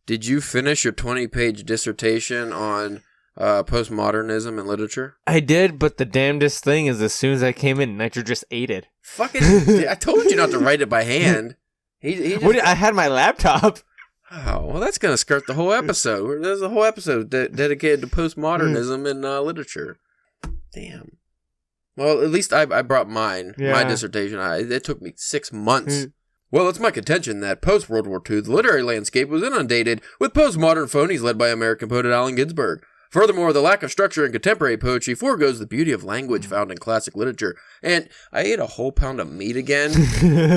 Did you finish your 20-page dissertation on postmodernism in literature? I did, but the damnedest thing is as soon as I came in, Nitro just ate it. Fucking, I told you not to write it by hand. He just, I had my laptop. Oh, well, that's going to skirt the whole episode. There's a whole episode dedicated to postmodernism in literature. Damn. Well, at least I brought mine, my dissertation. It took me 6 months. Well, it's my contention that post-World War II, the literary landscape was inundated with postmodern phonies led by American poet Allen Ginsberg. Furthermore, the lack of structure in contemporary poetry foregoes the beauty of language found in classic literature. And I ate a whole pound of meat again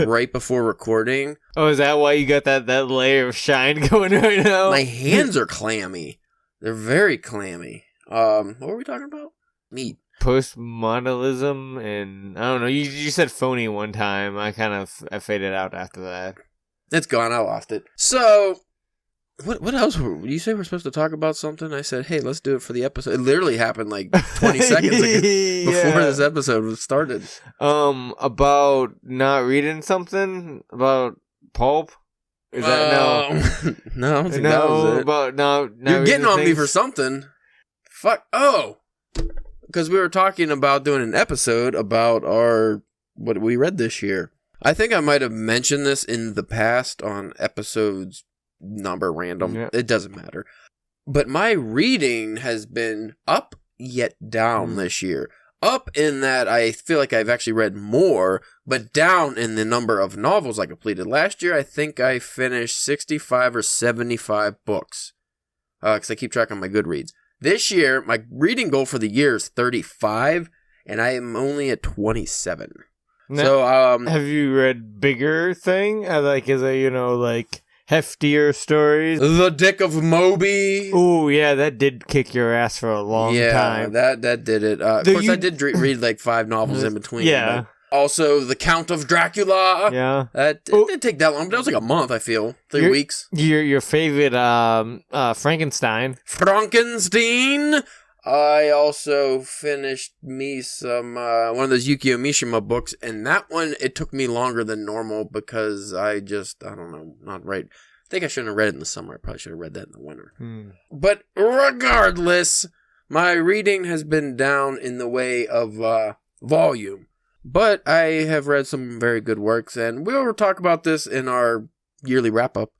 right before recording. Oh, is that why you got that layer of shine going right now? My hands are clammy. They're very clammy. What were we talking about? Meat. Postmodernism and I don't know. You said phony one time. I faded out after that. It's gone. I lost it. So, what else? You say we're supposed to talk about something? I said, hey, let's do it for the episode. It literally happened like 20 seconds ago before this episode was started. About not reading something about pulp. Is that no? No, I don't think that was it. About not You're getting on things? me for something. Fuck. Oh. Because we were talking about doing an episode about what we read this year. I think I might have mentioned this in the past on episodes number random. Yeah. It doesn't matter. But my reading has been up yet down this year. Up in that I feel like I've actually read more, but down in the number of novels I completed. Last year, I think I finished 65 or 75 books. Because I keep track on my Goodreads. This year, my reading goal for the year is 35, and I am only at 27. Now, so, have you read bigger thing? Is it, heftier stories? The Dick of Moby. Oh, yeah, that did kick your ass for a long time. Yeah, that did it. Of course, I did read 5 novels in between. Yeah. Also, The Count of Dracula. Yeah. It didn't take that long, but that was like a month, I feel. 3 weeks. Your favorite Frankenstein. Frankenstein. I also finished me some one of those Yukio Mishima books, and that one, it took me longer than normal because I don't know, not right. I think I shouldn't have read it in the summer. I probably should have read that in the winter. But regardless, my reading has been down in the way of volume. But I have read some very good works, and we'll talk about this in our yearly wrap-up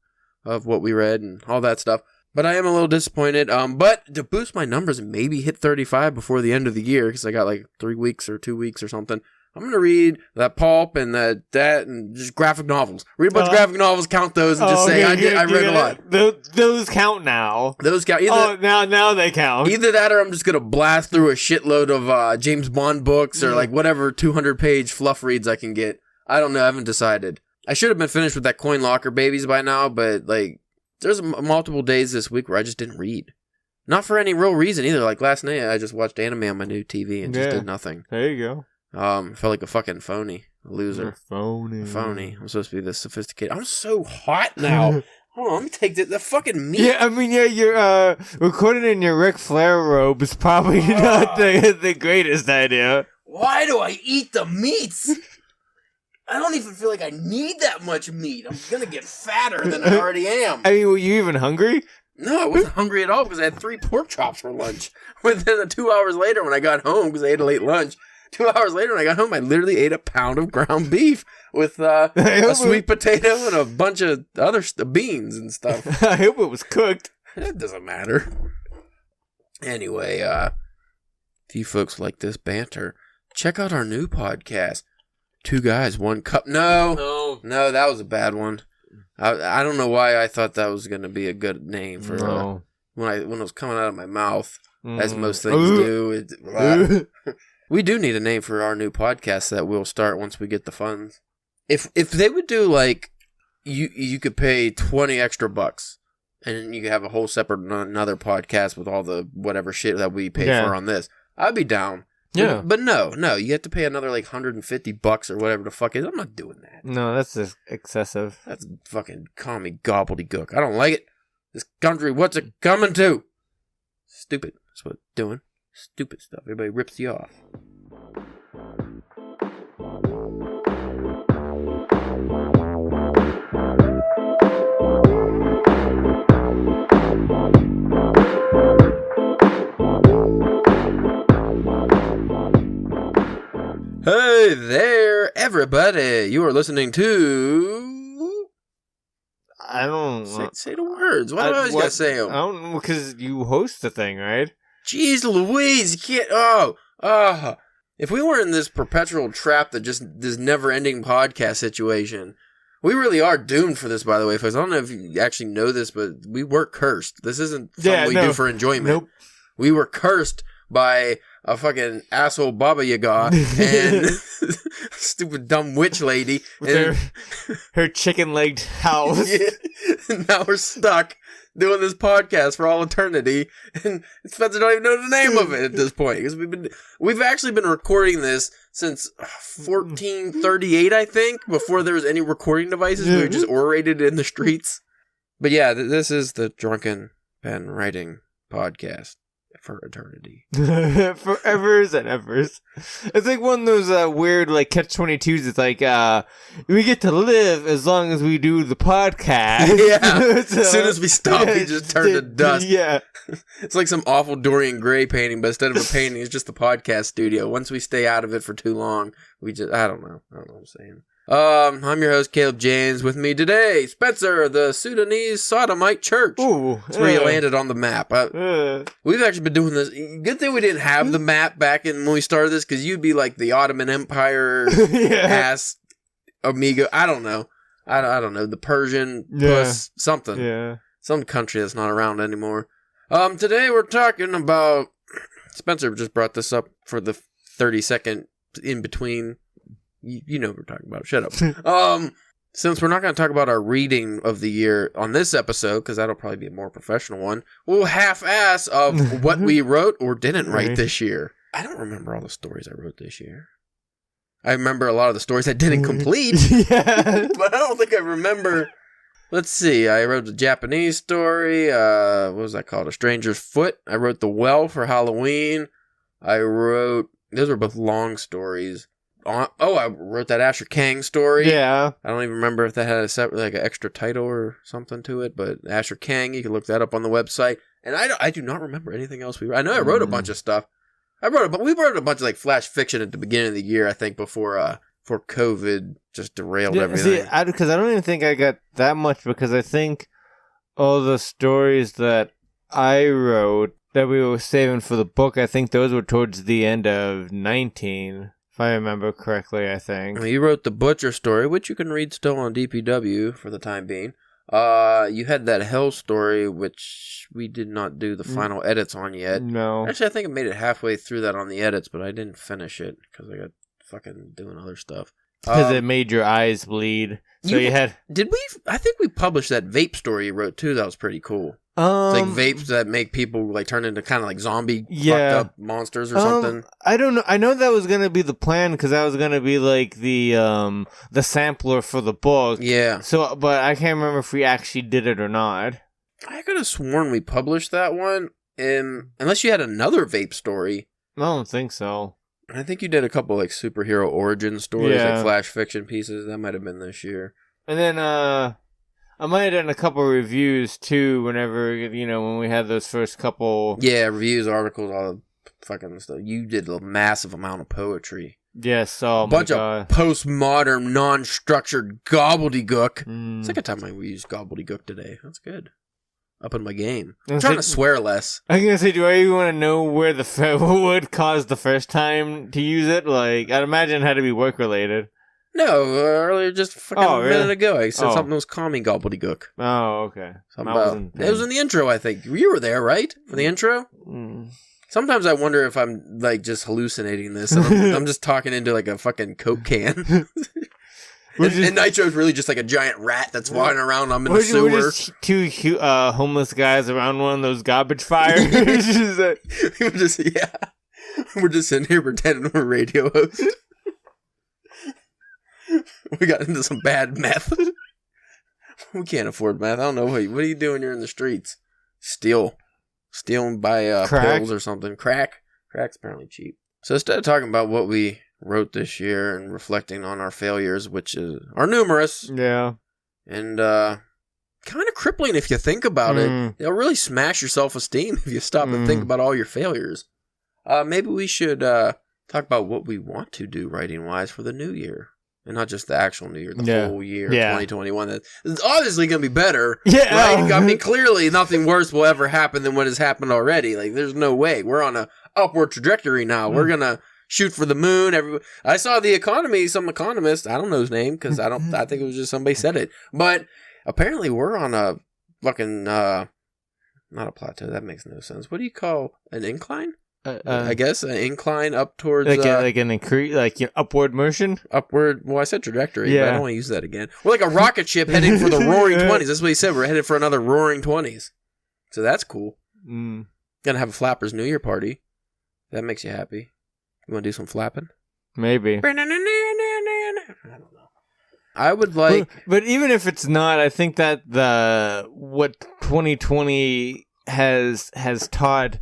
of what we read and all that stuff. But I am a little disappointed. But to boost my numbers and maybe hit 35 before the end of the year, because I got 3 weeks or 2 weeks or something, I'm going to read that pulp and that and just graphic novels. Read a bunch of graphic novels, count those, and just say, I read a lot. Those count now. Those count. Now they count. Either that or I'm just going to blast through a shitload of James Bond books or whatever 200-page fluff reads I can get. I don't know. I haven't decided. I should have been finished with that Coin Locker Babies by now, but there's multiple days this week where I just didn't read. Not for any real reason either. Like last night, I just watched anime on my new TV and just did nothing. There you go. Felt like a fucking phony. A loser. You're phony. I'm supposed to be this sophisticated. I'm so hot now. Hold on, let me take the fucking meat. Yeah, you're recording in your Ric Flair robe is probably not the greatest idea. Why do I eat the meats? I don't even feel like I need that much meat. I'm gonna get fatter than I already am. I mean, were you even hungry? No, I wasn't hungry at all because I had 3 pork chops for lunch. Within 2 hours later when I got home, because I ate a late lunch, 2 hours later when I got home, I literally ate a pound of ground beef with a sweet potato and a bunch of other beans and stuff. I hope it was cooked. It doesn't matter. Anyway, if you folks like this banter, check out our new podcast, 2 Guys, 1 Cup. No, that was a bad one. I don't know why I thought that was going to be a good name for when it was coming out of my mouth, as most things do. We do need a name for our new podcast that we'll start once we get the funds. If they would do you could pay 20 extra bucks and you could have a whole separate another podcast with all the whatever shit that we pay for on this, I'd be down. Yeah. But no, you have to pay another $150 or whatever the fuck it is. I'm not doing that. No, that's just excessive. That's fucking call me gobbledygook. I don't like it. This country, what's it coming to? Stupid. That's what it's doing. Stupid stuff. Everybody rips you off. Hey there, everybody. You are listening to... I don't... Say the words. Why do I always gotta say them? I don't know, because you host the thing, right? Jeez Louise, you can't... If we weren't in this perpetual trap that just... this never-ending podcast situation... We really are doomed for this, by the way, folks. I don't know if you actually know this, but we were cursed. This isn't something we do for enjoyment. Nope. We were cursed by a fucking asshole Baba Yaga and stupid dumb witch lady. With her chicken-legged house. Yeah. Now we're stuck doing this podcast for all eternity, and Spencer don't even know the name of it at this point, because we've actually been recording this since 1438, I think, before there was any recording devices. We were just orated in the streets. But yeah, this is the Drunken Pen Writing Podcast for eternity. Forevers and evers. It's like one of those weird like catch-22s. It's like we get to live as long as we do the podcast. Yeah. So, as soon as we stop, we just turn to dust. Yeah. It's like some awful Dorian Gray painting, but instead of a painting, it's just the podcast studio. Once we stay out of it for too long, we just I don't know what I'm saying. I'm your host, Caleb James. With me today, Spencer, the Sudanese Sodomite Church. Ooh, that's where you landed on the map. We've actually been doing this. Good thing we didn't have the map back when we started this, because you'd be like the Ottoman Empire ass amigo. I don't know. I don't know. The Persian puss something. Yeah. Some country that's not around anymore. Today we're talking about... Spencer just brought this up for the 30-second in between... You know what we're talking about. Shut up. Since we're not going to talk about our reading of the year on this episode, because that'll probably be a more professional one, we'll half-ass of what we wrote or didn't write this year. I don't remember all the stories I wrote this year. I remember a lot of the stories I didn't complete, yeah. But I don't think I remember. Let's see. I wrote the Japanese story. What was that called? A Stranger's Foot. I wrote The Well for Halloween. Those were both long stories. I wrote that Asher Kang story. Yeah. I don't even remember if that had a separate, like an extra title or something to it, but Asher Kang, you can look that up on the website. And I do not remember anything else we wrote. I know I wrote a bunch of stuff. We wrote a bunch of like flash fiction at the beginning of the year, I think, before COVID just derailed everything. See, because I don't even think I got that much, because I think all the stories that I wrote that we were saving for the book, I think those were towards the end of 19. If I remember correctly, I think. Well, you wrote the Butcher story, which you can read still on DPW for the time being. You had that Hell story, which we did not do the final edits on yet. No. Actually, I think I made it halfway through that on the edits, but I didn't finish it because I got fucking doing other stuff. Because it made your eyes bleed. So you had... I think we published that vape story you wrote, too. That was pretty cool. It's like vapes that make people like turn into kind of like zombie fucked up monsters or something. I don't know. I know that was gonna be the plan, because that was gonna be like the sampler for the book. Yeah. So, but I can't remember if we actually did it or not. I could have sworn we published that one, unless you had another vape story. I don't think so. I think you did a couple like superhero origin stories, like flash fiction pieces. That might have been this year. And then I might have done a couple reviews too, whenever, when we had those first couple... Yeah, reviews, articles, all the fucking stuff. You did a massive amount of poetry. Yes, oh bunch of postmodern, non-structured gobbledygook. Second time I used gobbledygook today. That's good. Up in my game. I'm trying to swear less. I was going to say, do I even want to know where what would cause the first time to use it? Like, I'd imagine it had to be work-related. No, earlier, just fucking a minute ago, I said something was calming gobbledygook. Oh, okay. It was in the intro, I think. You were there, right? For the intro? Sometimes I wonder if I'm, like, just hallucinating this. And I'm just talking into, like, a fucking Coke can. And Nitro's really just like a giant rat that's walking around. I'm in the sewer. We're just two homeless guys around one of those garbage fires. We're just sitting here pretending we're radio hosts. We got into some bad meth. We can't afford meth. I don't know. What are you doing here in the streets? Stealing by pills or something. Crack's apparently cheap. So instead of talking about what we wrote this year and reflecting on our failures, which are numerous. Yeah. And kind of crippling if you think about it. It'll really smash your self-esteem if you stop and think about all your failures. Maybe we should talk about what we want to do writing-wise for the new year. And not just the actual new year, the whole year, 2021. It's obviously going to be better. Yeah. Right? I mean, clearly nothing worse will ever happen than what has happened already. Like, there's no way. We're on a upward trajectory now. We're going to shoot for the moon. I saw The Economy, some economist, I don't know his name, because I think it was just somebody said it. But apparently we're on a fucking, not a plateau. That makes no sense. What do you call an incline? I guess an incline up towards like an increase, like upward motion. Upward. Well, I said trajectory, but I don't want to use that again. We're like a rocket ship heading for the Roaring 20s. That's what he said. We're headed for another Roaring 20s. So that's cool. Gonna have a Flappers New Year party. That makes you happy. You want to do some flapping? Maybe. I don't know. I would like, but even if it's not, I think that what 2020 has taught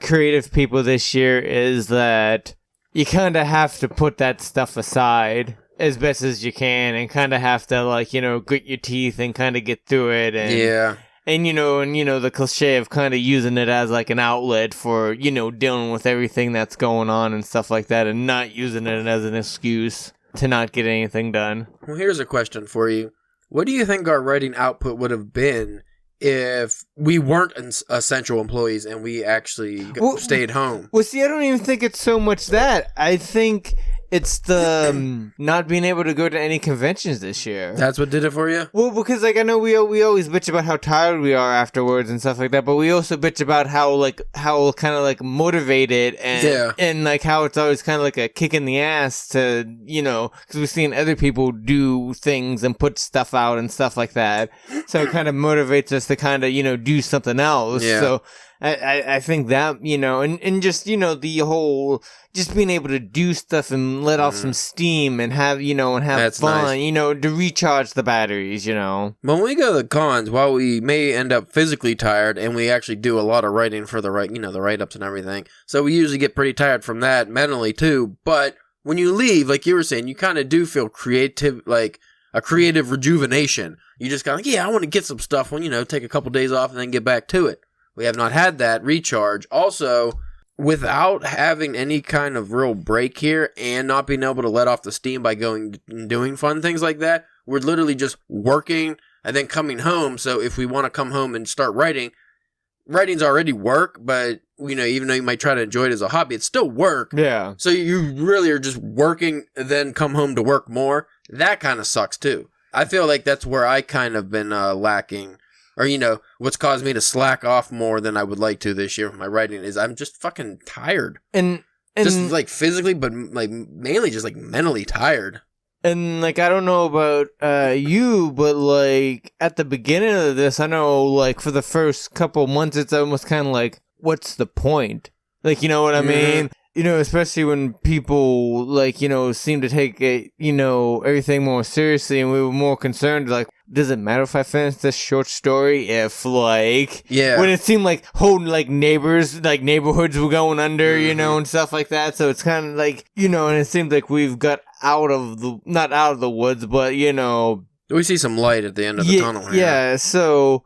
creative people this year is that you kind of have to put that stuff aside as best as you can and kind of have to, like, grit your teeth and kind of get through it. And, and the cliche of kind of using it as like an outlet for, dealing with everything that's going on and stuff like that, and not using it as an excuse to not get anything done. Well, here's a question for you. What do you think our writing output would have been if we weren't essential employees and we actually stayed home? Well, see, I don't even think it's so much that. I think it's the not being able to go to any conventions this year. That's what did it for you? Well, because I know we always bitch about how tired we are afterwards and stuff like that, but we also bitch about how kind of motivated and like how it's always kind of like a kick in the ass to, because we've seen other people do things and put stuff out and stuff like that. So it kind of motivates us to kind of, do something else. Yeah. So I think that, and just, the whole, just being able to do stuff and let off some steam and have, and have That's fun, nice. To recharge the batteries, When we go to the cons, while we may end up physically tired, and we actually do a lot of writing for the the write-ups and everything, so we usually get pretty tired from that mentally too, but when you leave, like you were saying, you kind of do feel creative, like a creative rejuvenation. You just kind of I want to get some stuff when, take a couple days off and then get back to it. We have not had that recharge. Also, without having any kind of real break here and not being able to let off the steam by going and doing fun things like that, we're literally just working and then coming home. So if we want to come home and start writing, writing's already work, but, even though you might try to enjoy it as a hobby, it's still work. Yeah. So you really are just working and then come home to work more. That kind of sucks too. I feel like that's where I kind of been lacking. Or, what's caused me to slack off more than I would like to this year with my writing is I'm just fucking tired. And just, physically, but, mainly just, mentally tired. And, I don't know about you, but, at the beginning of this, I know, for the first couple months, it's almost kind of what's the point? You know what I mean? Especially when people, seem to take it, everything more seriously, and we were more concerned, does it matter if I finish this short story if, when it seemed like whole, neighbors, neighborhoods were going under, and stuff like that, so it's kind of and it seems like we've got not out of the woods, but, we see some light at the end of the tunnel here. Yeah, so...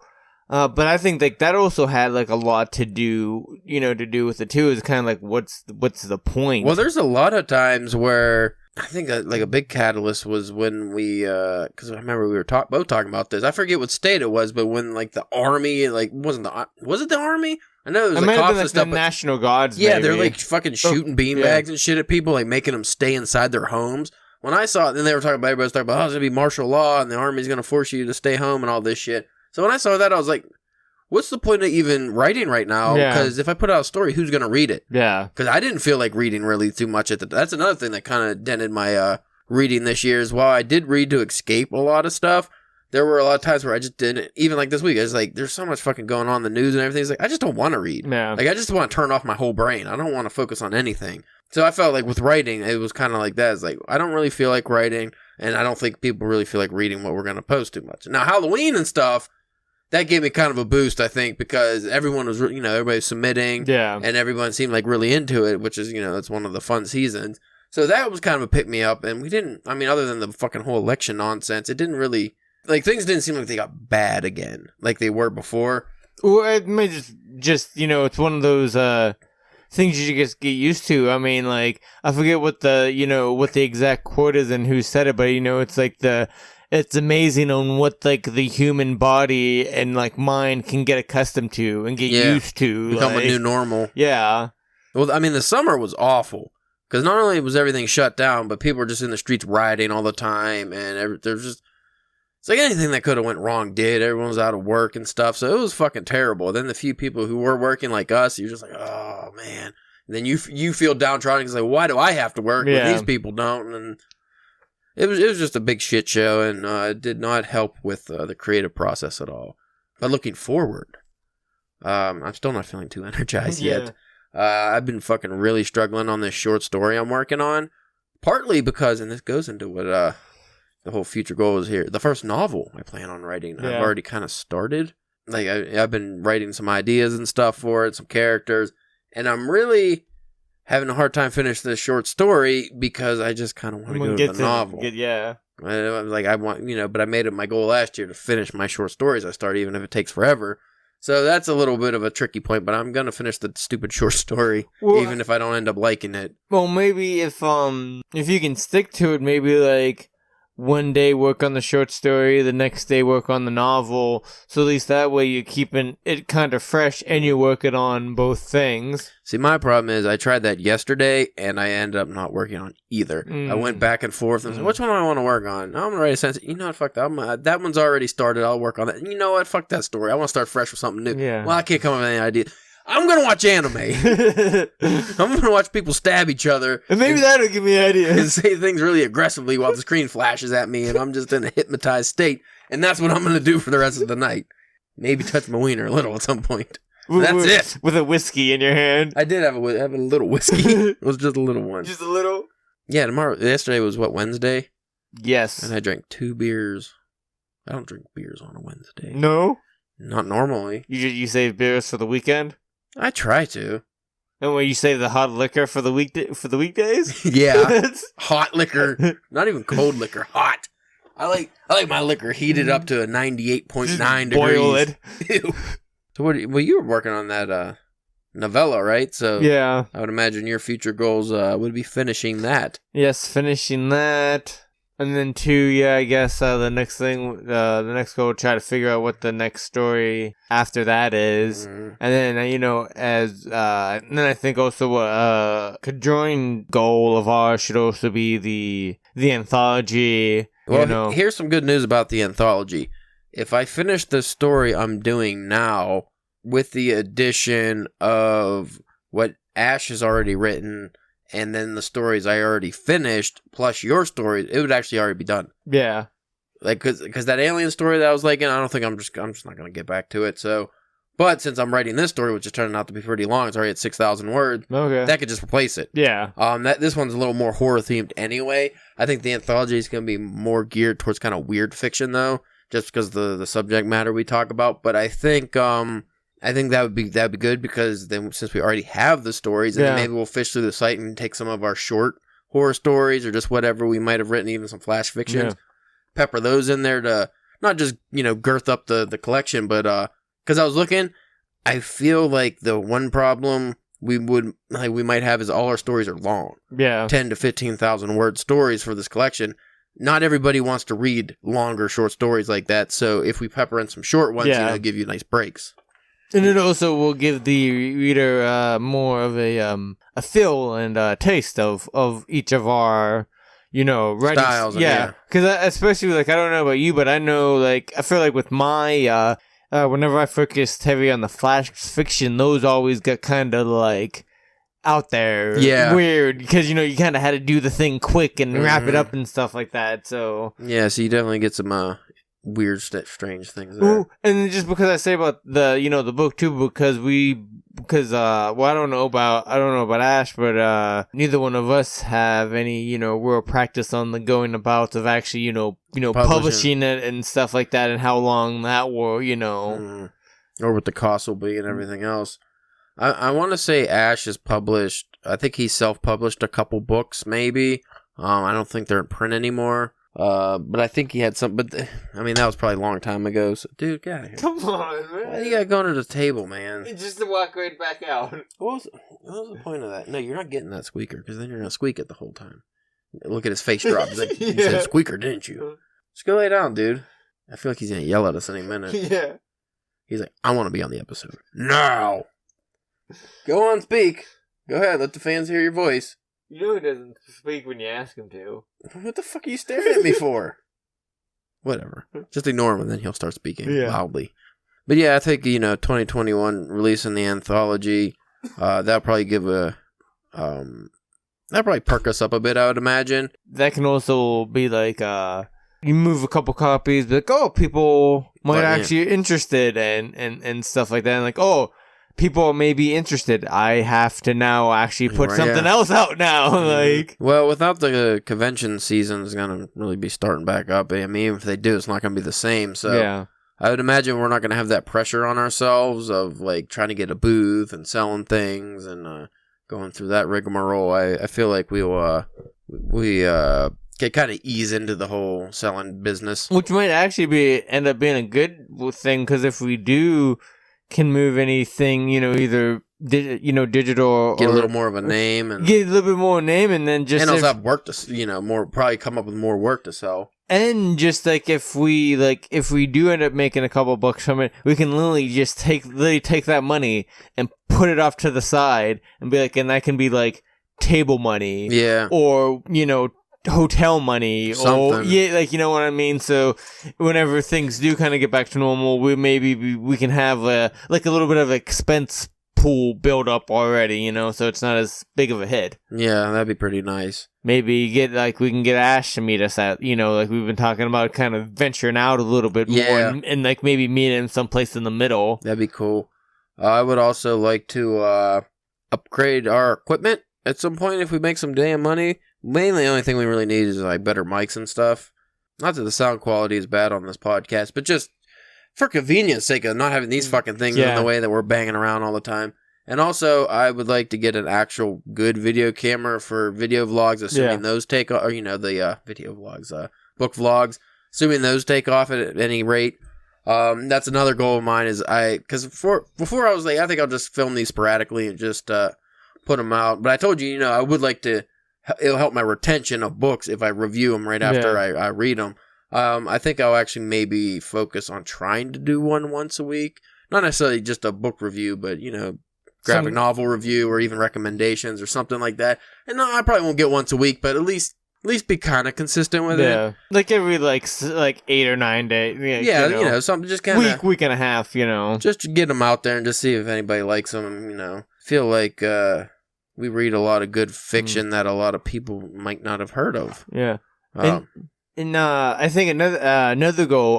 but I think that also had a lot to do, with it too. Is kind of what's the point? Well, there's a lot of times where I think a big catalyst was when we, because I remember we were both talking about this. I forget what state it was, but when the army, was it the army? I know there was cops and stuff. The National Guards. Yeah, maybe. they're fucking shooting beanbags and shit at people, making them stay inside their homes. When I saw it, then they were talking about everybody's talking about it's gonna be martial law and the army's gonna force you to stay home and all this shit. So when I saw that, I was like, what's the point of even writing right now? Because if I put out a story, who's going to read it? Yeah. Because I didn't feel like reading really too much at the... That's another thing that kind of dented my reading this year is while I did read to escape a lot of stuff, there were a lot of times where I just didn't... Even this week, I was there's so much fucking going on in the news and everything. It's I just don't want to read. Yeah. I just want to turn off my whole brain. I don't want to focus on anything. So I felt with writing, it was kind of like that. It's I don't really feel like writing, and I don't think people really feel like reading what we're going to post too much. Now, Halloween and stuff... That gave me kind of a boost, I think, because everyone was, everybody was submitting. Yeah. And everyone seemed really into it, which is, it's one of the fun seasons. So that was kind of a pick-me-up. And we didn't, other than the fucking whole election nonsense, it didn't really, things didn't seem like they got bad again, like they were before. Well, it may just it's one of those things you should just get used to. I mean, like, I forget what the exact quote is and who said it, but it's like it's amazing on what like the human body and like mind can get accustomed to and get used to. Become like, a new normal. Yeah. Well, I mean, the summer was awful because not only was everything shut down, but people were just in the streets rioting all the time, and there's just. It's like anything that could have went wrong did. Everyone was out of work and stuff, so it was fucking terrible. Then the few people who were working like us, you're just like, oh, man. And then you feel downtrodden because like, why do I have to work when these people don't? And it was just a big shit show, and it did not help with the creative process at all. But looking forward, I'm still not feeling too energized yet. I've been fucking really struggling on this short story I'm working on, partly because, and this goes into what... the whole future goal is here. The first novel I plan on writing, I've already kind of started. Like, I've been writing some ideas and stuff for it, some characters, and I'm really having a hard time finishing this short story because I just kind of want to go to the novel. I want, but I made it my goal last year to finish my short stories I start, even if it takes forever. So that's a little bit of a tricky point, but I'm going to finish the stupid short story, even if I don't end up liking it. Well, maybe if you can stick to it, maybe like... one day work on the short story, the next day work on the novel, so at least that way you're keeping it kind of fresh and you're working on both things. See, my problem is I tried that yesterday and I ended up not working on either. I went back and forth and said, which one do I want to work on? I'm going to write a sentence. You know what, fuck that. That one's already started. I'll work on that. You know what, fuck that story. I want to start fresh with something new. Yeah. Well, I can't come up with any idea. I'm going to watch anime. I'm going to watch people stab each other. And maybe that'll give me ideas. And say things really aggressively while the screen flashes at me and I'm just in a hypnotized state. And that's what I'm going to do for the rest of the night. Maybe touch my wiener a little at some point. That's it. With a whiskey in your hand. I did have a little whiskey. It was just a little one. Just a little? Yeah, yesterday was what, Wednesday? Yes. And I drank 2 beers. I don't drink beers on a Wednesday. No? Not normally. You save beers for the weekend? I try to. And when you save the hot liquor for the weekdays? Yeah. Hot liquor. Not even cold liquor. Hot. I like my liquor heated up to a 98.9 degrees. Boil it. Ew. So you were working on that novella, right? So yeah. I would imagine your future goals would be finishing that. Yes, finishing that. And then 2, I guess the next goal, try to figure out what the next story after that is. And then, and then I think also a conjoined goal of ours should also be the anthology. Well, here's some good news about the anthology. If I finish the story I'm doing now with the addition of what Ash has already written, and then the stories I already finished, plus your stories, it would actually already be done. Yeah. Like, cause that alien story that I was liking, I don't think I'm just not going to get back to it. So, but since I'm writing this story, which is turning out to be pretty long, it's already at 6,000 words. Okay. That could just replace it. Yeah. This one's a little more horror themed anyway. I think the anthology is going to be more geared towards kind of weird fiction though, just because the subject matter we talk about. But I think that would be good because then since we already have the stories, and then maybe we'll fish through the site and take some of our short horror stories or just whatever we might have written, even some flash fictions, pepper those in there to not just girth up the collection, but because I was looking, I feel like the one problem we might have is all our stories are long, 10 to 15,000 word stories for this collection. Not everybody wants to read longer short stories like that, so if we pepper in some short ones, give you nice breaks. And it also will give the reader more of a feel and taste of each of our, writing styles. Yeah, because especially I don't know about you, but I know I feel like with my whenever I focused heavy on the flash fiction, those always got kind of out there, weird because you kind of had to do the thing quick and wrap it up and stuff like that. So so you definitely get some weird, strange things there. Ooh, and just because I say about the book too, because I don't know about Ash, but neither one of us have any real practice on the going about of actually publishing it and stuff like that, and how long that will or what the cost will be and everything else. I want to say Ash is published. I think he self-published a couple books, maybe. I don't think they're in print anymore. But I think he had some. But that was probably a long time ago. So, dude, get out of here. Come on, man. Why do you gotta go under the table, man? Just to walk right back out. What What was the point of that? No, you're not getting that squeaker, because then you're going to squeak it the whole time. Look at his face drop. He's like, you said squeaker, didn't you? Just go lay down, dude. I feel like he's going to yell at us any minute. Yeah. He's like, I want to be on the episode. No! Go on, speak. Go ahead, let the fans hear your voice. You know he doesn't speak when you ask him to. What the fuck are you staring at me for? Whatever. Just ignore him and then he'll start speaking loudly. But yeah, I think, 2021 releasing the anthology, that'll probably give that'll probably perk us up a bit, I would imagine. That can also be like, you move a couple copies, but like, oh, people might actually be interested and stuff like that. And like, oh, people may be interested. I have to now actually put something else out now. Like, well, without the convention season is going to really be starting back up. I mean, even if they do, it's not going to be the same. So I would imagine we're not going to have that pressure on ourselves of like trying to get a booth and selling things and going through that rigmarole. I feel like we can kind of ease into the whole selling business, which might actually end up being a good thing, because if we can move anything, either digital or get a little more of a name and get a little bit more name, and then just also have work to more, probably come up with more work to sell. And just like if we do end up making a couple bucks from it, we can literally just take that money and put it off to the side and be like, and that can be like table money, or hotel money, something. Or you know what I mean. So whenever things do kind of get back to normal, we can have a little bit of expense pool build up already, so it's not as big of a hit. Yeah, that'd be pretty nice. Maybe we can get Ash to meet us at, like we've been talking about, kind of venturing out a little bit more and like maybe meet him someplace in the middle. That'd be cool. I would also like to upgrade our equipment at some point if we make some damn money. Mainly the only thing we really need is like better mics and stuff. Not that the sound quality is bad on this podcast, but just for convenience sake of not having these fucking things in the way that we're banging around all the time. And also, I would like to get an actual good video camera for video vlogs, assuming those take off, or the video vlogs, book vlogs, assuming those take off at any rate. That's another goal of mine because before I was like, I think I'll just film these sporadically and just put them out. But I told you, I would like to. It'll help my retention of books if I review them right after I read them. I think I'll actually maybe focus on trying to do one once a week. Not necessarily just a book review, but, graphic novel review or even recommendations or something like that. And no, I probably won't get once a week, but at least be kind of consistent with it. Like every like 8 or 9 days. Something just kind of week and a half, Just to get them out there and just see if anybody likes them, Feel like we read a lot of good fiction that a lot of people might not have heard of. Yeah. And I think another goal,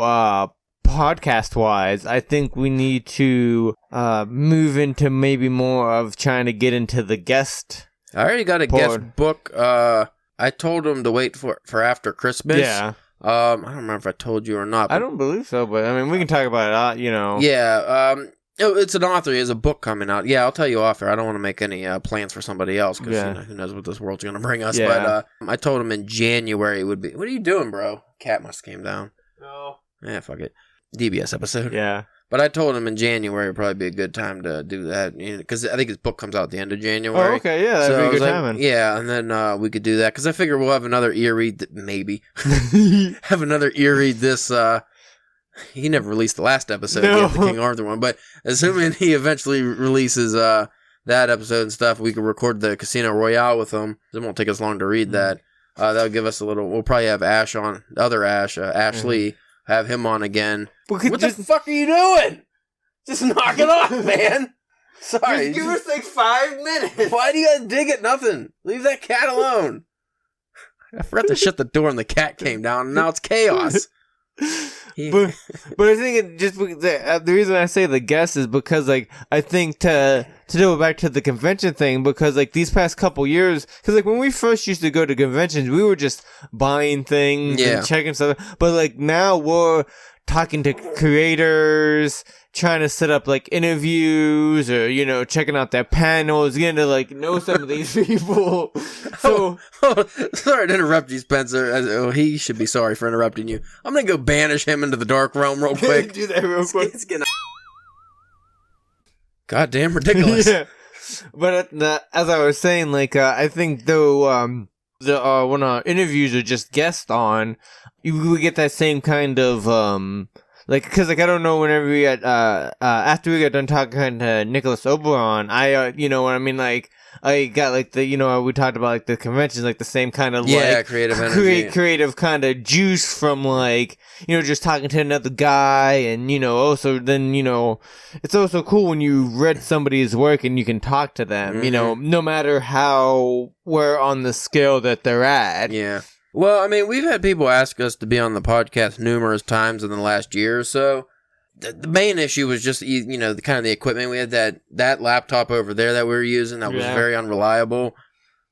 podcast-wise, I think we need to move into maybe more of trying to get into the guest. I already got a guest book. I told him to wait for after Christmas. Yeah. I don't remember if I told you or not. I don't believe so, but I mean, we can talk about it, Yeah. It's an author. He has a book coming out. Yeah, I'll tell you off air. I don't want to make any plans for somebody else because who knows what this world's going to bring us. Yeah. But I told him in January it would be. What are you doing, bro? Cat must have came down. No. Yeah, fuck it. DBS episode. Yeah. But I told him in January would probably be a good time to do that because I think his book comes out at the end of January. Oh, okay. Yeah, that'd be a good timing. Yeah, and then we could do that because I figure we'll have another ear read. Maybe have another ear read this. He never released the last episode yet, the King Arthur one, but assuming he eventually releases that episode and stuff, we can record the Casino Royale with him. It won't take us long to read that. That'll give us a little. We'll probably have Ash on, the other Ash, Ashley, have him on again. What the fuck are you doing? Just knock it off, man. Sorry. Just give us like 5 minutes. Why do you gotta dig at nothing? Leave that cat alone. I forgot to shut the door and the cat came down, and now it's chaos. But I think the reason I say the guest is because like I think to go back to the convention thing, because like these past couple years, because like when we first used to go to conventions, we were just buying things and checking stuff, but like now we're talking to creators, trying to set up like interviews or checking out their panels, getting to like know some of these people. So sorry to interrupt you, Spencer. He should be sorry for interrupting you. I'm gonna go banish him into the dark realm real quick. Do that real quick. It's goddamn ridiculous. But as I was saying, like, I think though, when interviews are just guests on, we get that same kind of, like, because, like, I don't know, whenever we got, after we got done talking to Nicholas Oberon, you know what I mean, like, I got, like, the, you know, we talked about, like, the conventions, like, the same kind of, like, creative energy. Creative kind of juice from, like, you know, just talking to another guy, and, you know, also, then, you know, it's also cool when you read somebody's work and you can talk to them, you know, no matter where on the scale that they're at. Yeah. Well, I mean, we've had people ask us to be on the podcast numerous times in the last year or so. The main issue was just, you know, the kind of the equipment. We had that laptop over there that we were using that was very unreliable.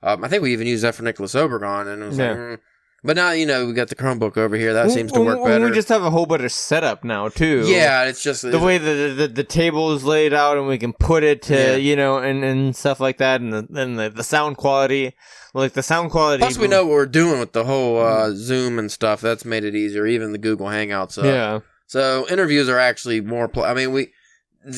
I think we even used that for Nicholas Obergon, and it was like, But now, you know, we got the Chromebook over here. That seems to work better. We just have a whole better setup now, too. Yeah, it's just... the way the table is laid out, and we can put it to, you know, and stuff like that, and the sound quality. Like, the sound quality... Plus, we know what we're doing with the whole Zoom and stuff. That's made it easier, even the Google Hangouts. Yeah. So, interviews are actually more... I mean,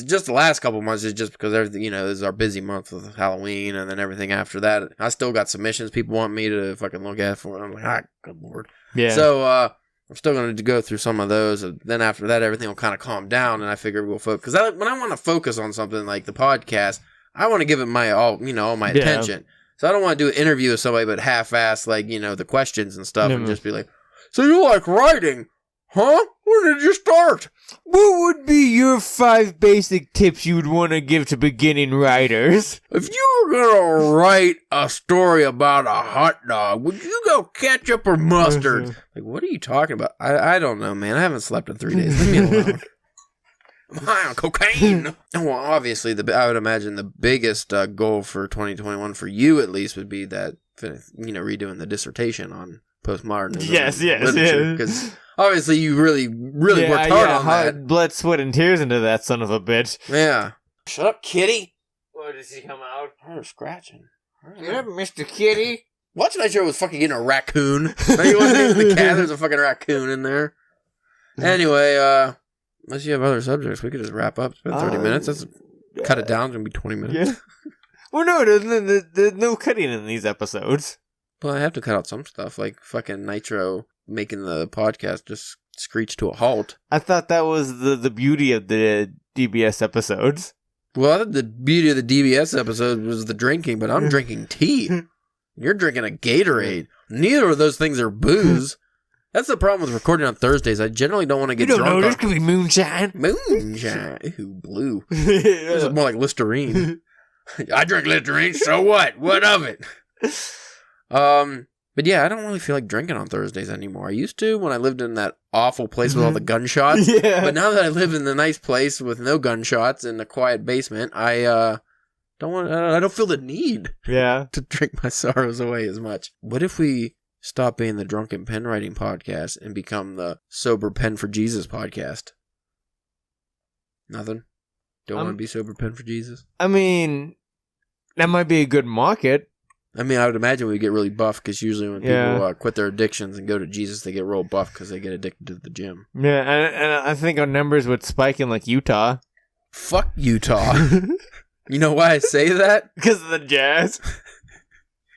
just the last couple months is just because everything, you know, this is our busy month with Halloween and then everything after that. I still got submissions people want me to fucking look at for. I'm like, good lord. Yeah. So I'm still going to go through some of those. And then after that, everything will kind of calm down, and I figure we'll focus. Because when I want to focus on something like the podcast, I want to give it all my attention. So I don't want to do an interview with somebody but half-ass, like, you know, the questions and stuff, and just be like, so you like writing? Huh? Where did you start? What would be your 5 basic tips you would want to give to beginning writers? If you were going to write a story about a hot dog, would you go ketchup or mustard? Like, what are you talking about? I don't know, man. I haven't slept in 3 days. Leave me alone. I'm high on cocaine. Well, obviously, I would imagine the biggest goal for 2021, for you at least, would be that, you know, redoing the dissertation on postmodernism. Yes. Because obviously you really worked hard on that. Blood, sweat, and tears into that son of a bitch. Yeah. Shut up, kitty. Where does he come out? Her scratching. Get up, Mr. Kitty. Watch Night Show was fucking getting a raccoon. He wasn't even the cat. There's a fucking raccoon in there. Anyway, unless you have other subjects, we could just wrap up. It's been 30 minutes. Let's cut it down. It's going to be 20 minutes. Yeah. Well, no, there's no cutting in these episodes. Well, I have to cut out some stuff, like fucking Nitro making the podcast just screech to a halt. I thought that was the beauty of the DBS episodes. Well, I thought the beauty of the DBS episode was the drinking, but I'm drinking tea. You're drinking a Gatorade. Neither of those things are booze. That's the problem with recording on Thursdays. I generally don't want to get drunk. You don't know, this could be moonshine. Moonshine. Ew, blue. This is more like Listerine. I drink Listerine, so what? What of it? But yeah, I don't really feel like drinking on Thursdays anymore. I used to when I lived in that awful place with all the gunshots. Yeah. But now that I live in the nice place with no gunshots in a quiet basement, I don't feel the need to drink my sorrows away as much. What if we stop being the Drunken Pen Writing Podcast and become the Sober Pen for Jesus podcast? Nothing? Don't want to be Sober Pen for Jesus? I mean, that might be a good market. I mean, I would imagine we'd get really buff because usually when people quit their addictions and go to Jesus, they get real buff because they get addicted to the gym. Yeah, and I think our numbers would spike in, like, Utah. Fuck Utah. You know why I say that? Because of the jazz.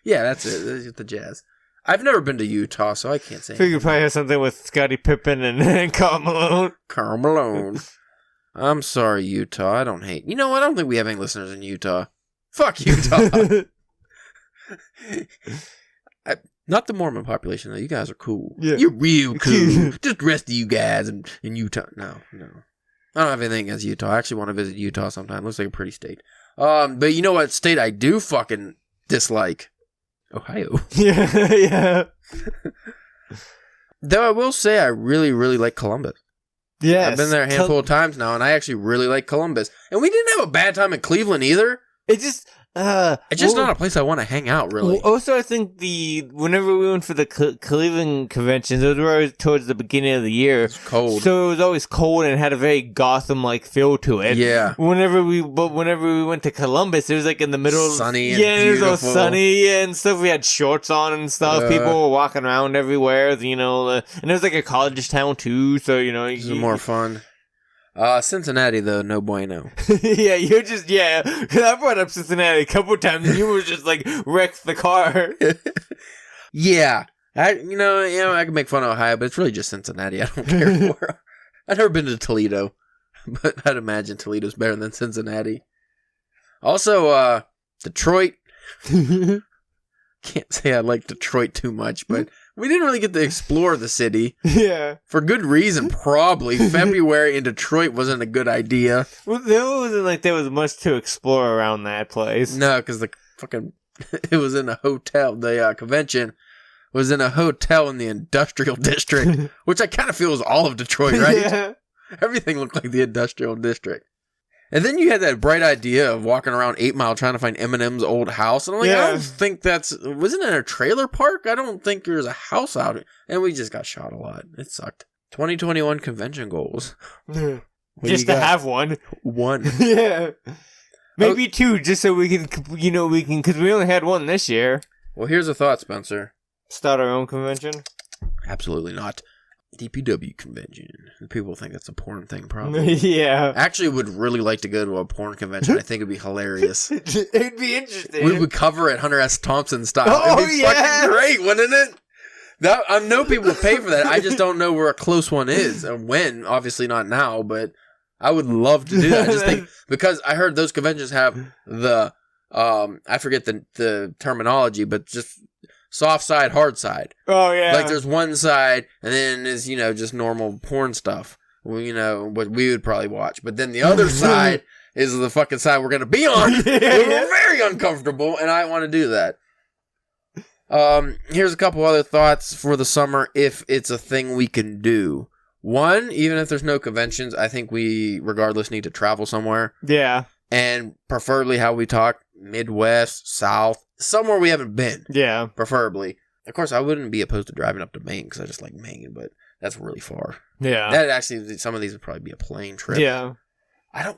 Yeah, that's it. It's the jazz. I've never been to Utah, so I can't say I think you probably have something with Scottie Pippen and Karl Malone. Karl Malone. I'm sorry, Utah. I don't hate... You know what? I don't think we have any listeners in Utah. Fuck Utah. Not the Mormon population, though. You guys are cool. Yeah. You're real cool. Just the rest of you guys in Utah. No. I don't have anything against Utah. I actually want to visit Utah sometime. Looks like a pretty state. But you know what state I do fucking dislike? Ohio. Yeah. Though I will say I really, really like Columbus. Yeah. I've been there a handful of times now, and I actually really like Columbus. And we didn't have a bad time in Cleveland either. It's just not a place I want to hang out, really. Well, also, I think whenever we went for the Cleveland conventions, those were always towards the beginning of the year. It's cold. So it was always cold and had a very Gotham-like feel to it. Yeah. Whenever we went to Columbus, it was like in the middle. Sunny and beautiful. It was all sunny and stuff. We had shorts on and stuff. People were walking around everywhere, and it was like a college town, too, so, It was more fun. Cincinnati, though, no bueno. Yeah, you're just, yeah. Because I brought up Cincinnati a couple times and you were just like, wrecked the car. Yeah. I can make fun of Ohio, but it's really just Cincinnati. I don't care for. I've never been to Toledo, but I'd imagine Toledo's better than Cincinnati. Also, Detroit. Can't say I like Detroit too much, but we didn't really get to explore the city. Yeah. For good reason, probably. February in Detroit wasn't a good idea. Well, there wasn't like there was much to explore around that place. No, because it was in a hotel. The convention was in a hotel in the industrial district, which I kind of feel is all of Detroit, right? Yeah. Everything looked like the industrial district. And then you had that bright idea of walking around 8 Mile trying to find Eminem's old house. And I'm like, I don't think wasn't it a trailer park? I don't think there's a house out here. And we just got shot a lot. It sucked. 2021 convention goals. Just to have one. One. Yeah. Maybe two, just so we can, because we only had one this year. Well, here's a thought, Spencer. Start our own convention? Absolutely not. DPW convention. People think that's a porn thing, probably. Yeah. Actually, would really like to go to a porn convention. I think it'd be hilarious. It'd be interesting. We would cover it Hunter S. Thompson style. Oh, it'd be fucking great, wouldn't it? I know people would pay for that. I just don't know where a close one is and when. Obviously not now, but I would love to do that. I just think because I heard those conventions have the I forget the terminology, but just soft side, hard side. Oh, yeah. Like, there's one side, and then is, just normal porn stuff. Well, what we would probably watch. But then the other side is the fucking side we're going to be on. We're very uncomfortable, and I want to do that. Here's a couple other thoughts for the summer if it's a thing we can do. One, even if there's no conventions, I think we, regardless, need to travel somewhere. Yeah. And preferably how we talk, Midwest, South, somewhere we haven't been. Yeah. Preferably. Of course, I wouldn't be opposed to driving up to Maine because I just like Maine, but that's really far. Yeah. That actually, some of these would probably be a plane trip. Yeah.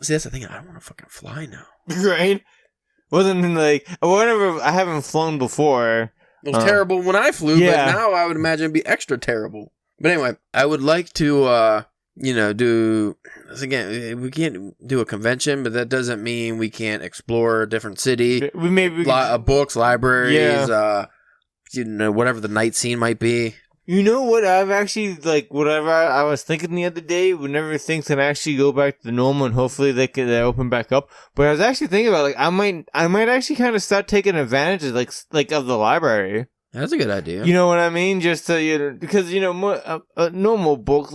See, that's the thing. I don't want to fucking fly now. Right? Wasn't like, whenever I haven't flown before. It was terrible when I flew, but now I would imagine it'd be extra terrible. But anyway, I would like to, do, again, we can't do a convention, but that doesn't mean we can't explore a different city. Books, libraries, whatever the night scene might be. You know what? I've actually, whatever I was thinking the other day, whenever things can actually go back to normal and hopefully they open back up. But I was actually thinking about, I might actually kind of start taking advantage of, of the library. That's a good idea. You know what I mean? Just to, because, a normal book,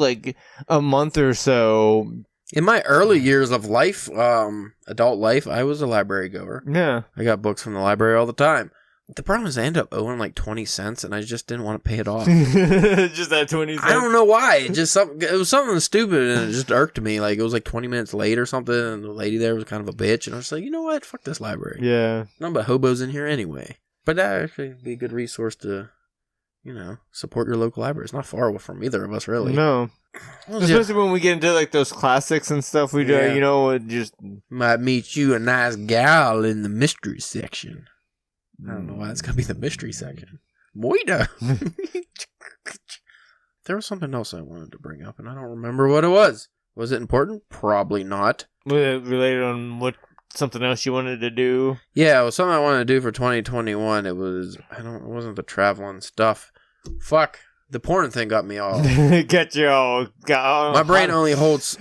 a month or so. In my early years of life, adult life, I was a library goer. Yeah. I got books from the library all the time. The problem is I ended up owing 20 cents and I just didn't want to pay it off. Just that 20 cents? I don't know why. It was something stupid and it just irked me. It was 20 minutes late or something and the lady there was kind of a bitch and I was like, you know what? Fuck this library. Yeah. None but hobos in here anyway. But that actually would be a good resource to, support your local library. It's not far from either of us, really. No. Especially when we get into, those classics and stuff we do, just... Might meet you a nice gal in the mystery section. I don't know why it's going to be the mystery section. Moida! There was something else I wanted to bring up, and I don't remember what it was. Was it important? Probably not. Was it related on something else you wanted to do? Yeah, it was something I wanted to do for 2021. It wasn't the traveling stuff. Fuck. The porn thing got me all... Get you all... My brain only holds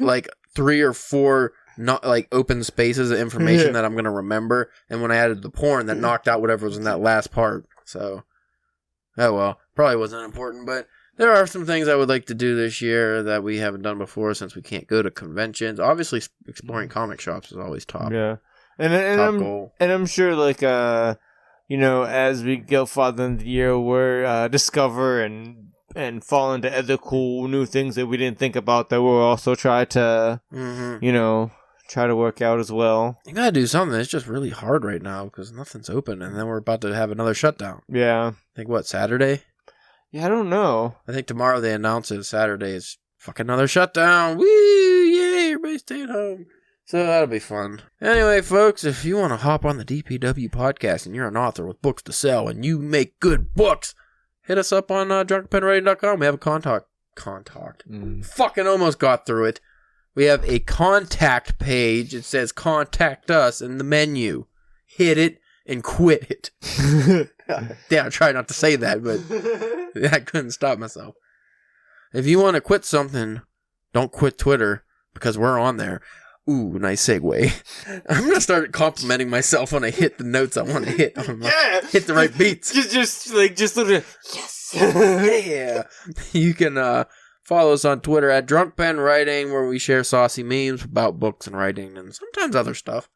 3 or 4... not open spaces of information that I'm going to remember. And when I added the porn, that knocked out whatever was in that last part. So, oh well, probably wasn't important. But there are some things I would like to do this year that we haven't done before since we can't go to conventions. Obviously, exploring comic shops is always top. Yeah. Top goal. And I'm sure, as we go farther in the year, we're discover and fall into other cool new things that we didn't think about that we'll also try to, try to work out as well. You gotta do something. It's just really hard right now because nothing's open, and then we're about to have another shutdown. Yeah. I think Saturday? Yeah, I don't know. I think tomorrow they announce it. Saturday is fucking another shutdown. Woo! Yay! Everybody stay at home. So that'll be fun. Anyway, folks, if you want to hop on the DPW podcast and you're an author with books to sell and you make good books, hit us up on drunkenpenwriting.com. We have a contact. Fucking almost got through it. We have a contact page. It says contact us in the menu. Hit it and quit it. Yeah, I tried not to say that, but I couldn't stop myself. If you want to quit something, don't quit Twitter because we're on there. Ooh, nice segue. I'm going to start complimenting myself when I hit the notes I want to hit. Hit the right beats. Just literally, yes. Yeah. You can follow us on Twitter at DrunkpenWriting, where we share saucy memes about books and writing and sometimes other stuff.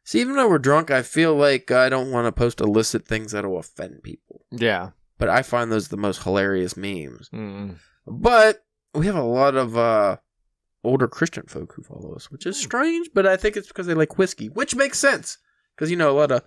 See, even though we're drunk, I feel like I don't want to post illicit things that will offend people. Yeah. But I find those the most hilarious memes. Mm. But we have a lot of older Christian folk who follow us, which is strange, but I think it's because they like whiskey, which makes sense. Because, a lot of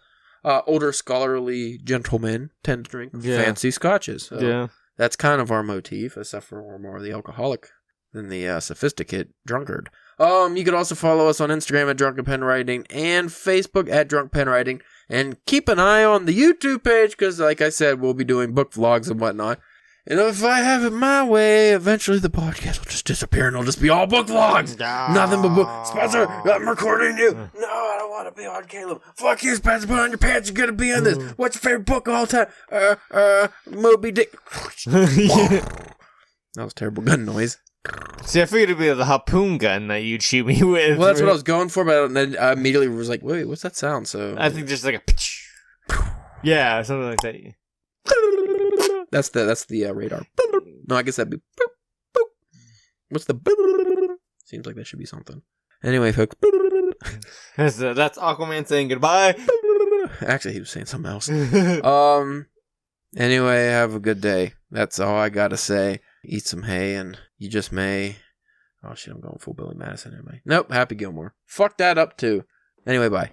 older scholarly gentlemen tend to drink fancy scotches. So that's kind of our motif, except for we're more the alcoholic than the sophisticated drunkard. You could also follow us on Instagram at Drunken Pen Writing and Facebook at Drunk Pen Writing. And keep an eye on the YouTube page, because like I said, we'll be doing book vlogs and whatnot. And if I have it my way, eventually the podcast will just disappear and it'll just be all book vlogs. Nothing but book. Spencer, I'm recording you. No, I don't want to be on Caleb. Fuck you, Spencer. Put on your pants. You're going to be on this. What's your favorite book of all time? Moby Dick. That was terrible gun noise. See, I figured it'd be the harpoon gun that you'd shoot me with. Well, that's what I was going for, but then I immediately was like, wait, what's that sound? So I think just like a yeah, something like that. That's the radar. No, I guess that'd be boop, boop. What's the seems like that should be something. Anyway, folks. That's Aquaman saying goodbye. Actually, he was saying something else. Anyway, have a good day. That's all I gotta say. Eat some hay and you just may. Oh shit, I'm going full Billy Madison anyway. Nope, Happy Gilmore. Fuck that up too. Anyway, bye.